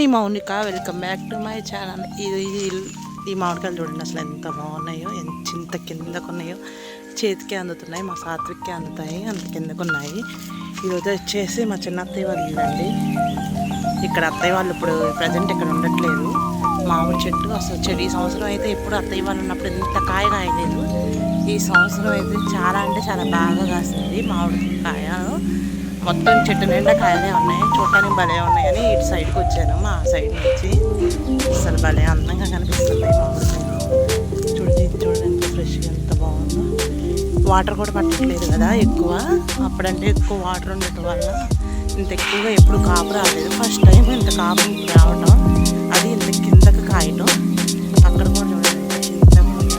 Me Mounika, welcome back to my channel. ఈ మామిడికాయలు చూడండి అసలు ఎంత బాగున్నాయో, ఎంత కిందకు ఉన్నాయో. చేతికి అందుతున్నాయి, మా సాత్విక్కి అందుతాయి, అంత కిందకు ఉన్నాయి. ఈరోజు వచ్చేసి మా చిన్న అత్తయ్య వాళ్ళు ఇల్లండి. ఇక్కడ అత్తయ్య వాళ్ళు ఇప్పుడు ప్రజెంట్ ఇక్కడ ఉండట్లేదు. మామిడి చెట్టు అసలు చెట్టు ఈ సంవత్సరం అయితే ఎప్పుడు అత్తయ్య వాళ్ళు ఉన్నప్పుడు ఇంత కాయ కాయలేదు. ఈ సంవత్సరం అయితే చాలా అంటే చాలా బాగా కాస్తుంది మామిడి కాయ. మొత్తం చెట్టు నిండా కాయలే ఉన్నాయి, చూడటానికి భలే ఉన్నాయని ఇటు సైడ్కి వచ్చాను. మా సైడ్ నుంచి అసలు భలే అందంగా కనిపిస్తున్నాయి మామిడికాయలు. చూడండి ఫ్రెష్గా ఎంత బాగుందో. వాటర్ కూడా పట్టట్లేదు కదా ఎక్కువ. అప్పుడంటే ఎక్కువ వాటర్ ఉండటం వల్ల ఇంత ఎక్కువగా ఎప్పుడు కాపు రాలేదు. ఫస్ట్ టైం ఇంత కాపు రావటం, అది ఇంత కిందకి కాయటం. అక్కడ కూడా చూడండి కింద మామిడి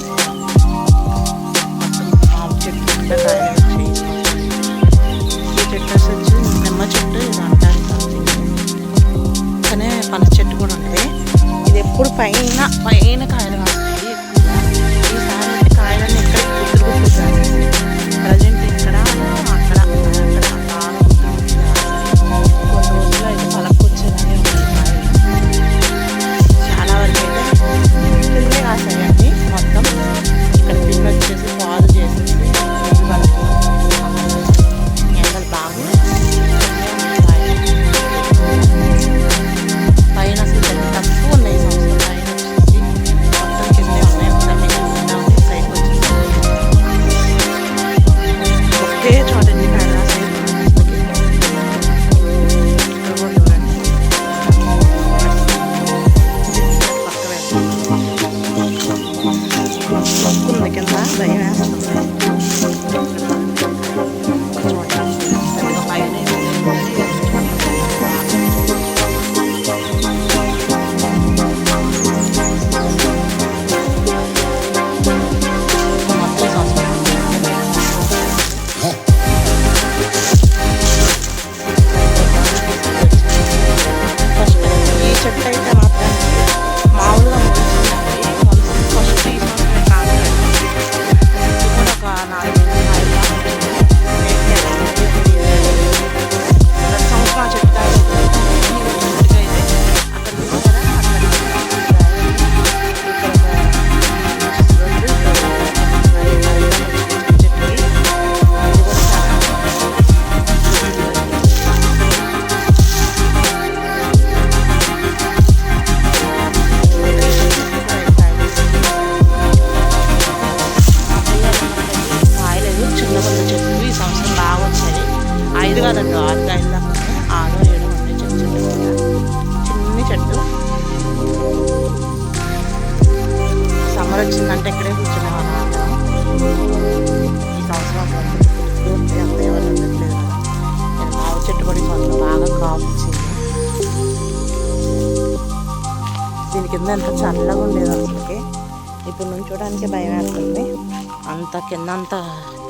చెట్టు కింద కాయలు వచ్చాయి. ఈ చెట్టు వచ్చి నిమ్మ చెట్టు ఇది అంటారు సంథింగ్. కానీ పనస చెట్టు కూడా ఉంటుంది. ఇది ఎప్పుడు పైన కాయలు కాస్తాయి ఎక్కువగా. ఈసారి అయితే కాయలన్నీ ఇక్కడ గుర్తుకుంటున్నాను. ప్రజెంట్ ఇక్కడ అక్కడ బాగా కొన్ని రోజులు అయితే పలకొచ్చేలానే ఉన్నాయి కాయలు. చాలా వరకు అయితే కిందే కాస్తాయండి మొత్తం. ఇక్కడ పిన్ వచ్చేసి పాలు చేసేసి ఎండలు బాగా పైన అసలు తక్కువ ఉన్నాయి ఈ సంవత్సరం. పైన వచ్చేసి మొత్తం కిందే ఉన్నాయి. సైడ్కి వచ్చేసి ఒకే చోట ఎన్ని కాయలు కాస్తాయి. ఇక్కడ కూడా చూడండి పక్క ఉంది కింద భయం వేస్తుంది. చెట్టు అయితే మాత్రం మామూలుగా ముగిస్తుందండి. ఫస్ట్ ఈ సంవత్సరమే కాదు, ఒక 4 సంవత్సరం చెట్టు అయితే అక్కడ చూసారా, కాదండి 6 కాయలు దాకా 6 7 ఉన్నాయి. చిన్ని చెట్టు. సమ్మర్ వచ్చిందంటే ఇక్కడే కూర్చునే వాళ్ళం. ఈ సంవత్సరం అంత ఎవరు ఉండట్లేదు కదా. నేను మామిడి చెట్టు కూడా ఈ సంవత్సరం బాగా కాపు వచ్చింది. దీని కింద ఎంత చల్లగా ఉండేది అసలుకి. ఇప్పుడు నుంచి చూడడానికి భయం వేస్తుంది. అంత కింద అంత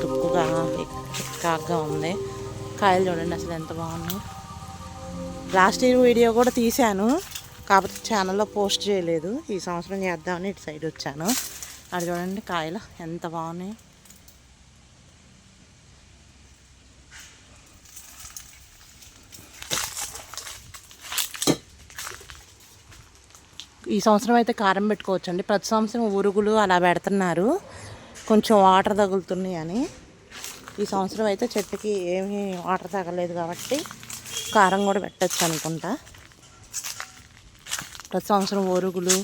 తుక్కుగా చిక్కాగా ఉంది. కాయలు చూడండి అసలు ఎంత బాగున్నాయి. లాస్ట్ ఇయర్ వీడియో కూడా తీశాను, కాకపోతే ఛానల్లో పోస్ట్ చేయలేదు. ఈ సంవత్సరం చేద్దామని ఇటు సైడ్ వచ్చాను. అది చూడండి కాయలు ఎంత బాగున్నాయి. ఈ సంవత్సరం అయితే కారం పెట్టుకోవచ్చండి. ప్రతి సంవత్సరం ఉరుగులు అలా పెడుతున్నారు, కొంచెం వాటర్ తగులుతున్నాయి అని. ఈ సంవత్సరం అయితే చెట్టుకి ఏమీ వాటర్ తగలేదు కాబట్టి కారం కూడా పెట్టచ్చు అనుకుంటా. ప్రతి సంవత్సరం ఒరుగులు,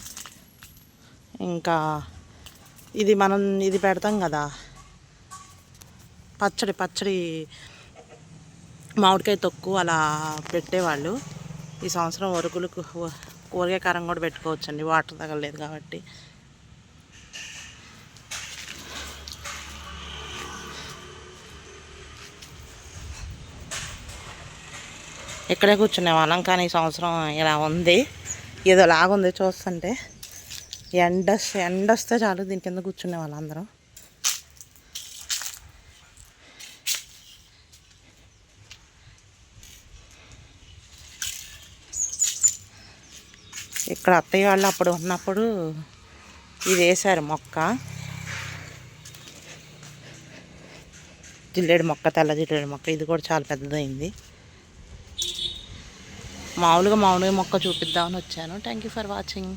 ఇంకా మనం ఇది పెడతాం కదా పచ్చడి మామిడికాయ తొక్కు అలా పెట్టేవాళ్ళు. ఈ సంవత్సరం ఒరుగులకు కూరగాయ కారం కూడా పెట్టుకోవచ్చండి, వాటర్ తగలేదు కాబట్టి. ఇక్కడే కూర్చునే వాళ్ళం, కానీ ఈ సంవత్సరం ఇలా ఉంది, ఏదో లాగుంది చూస్తుంటే. ఎండ వస్తే చాలు దీని కింద కూర్చునే వాళ్ళం అందరం. ఇక్కడ అత్తయ్య వాళ్ళు అప్పుడు ఉన్నప్పుడు ఇది వేశారు మొక్క, జిల్లేడు మొక్క, తెల్ల జిల్లేడు మొక్క. ఇది కూడా చాలా పెద్దదైంది. మామూలుగా మొక్క చూపిద్దామని వచ్చాను. Thank you for watching.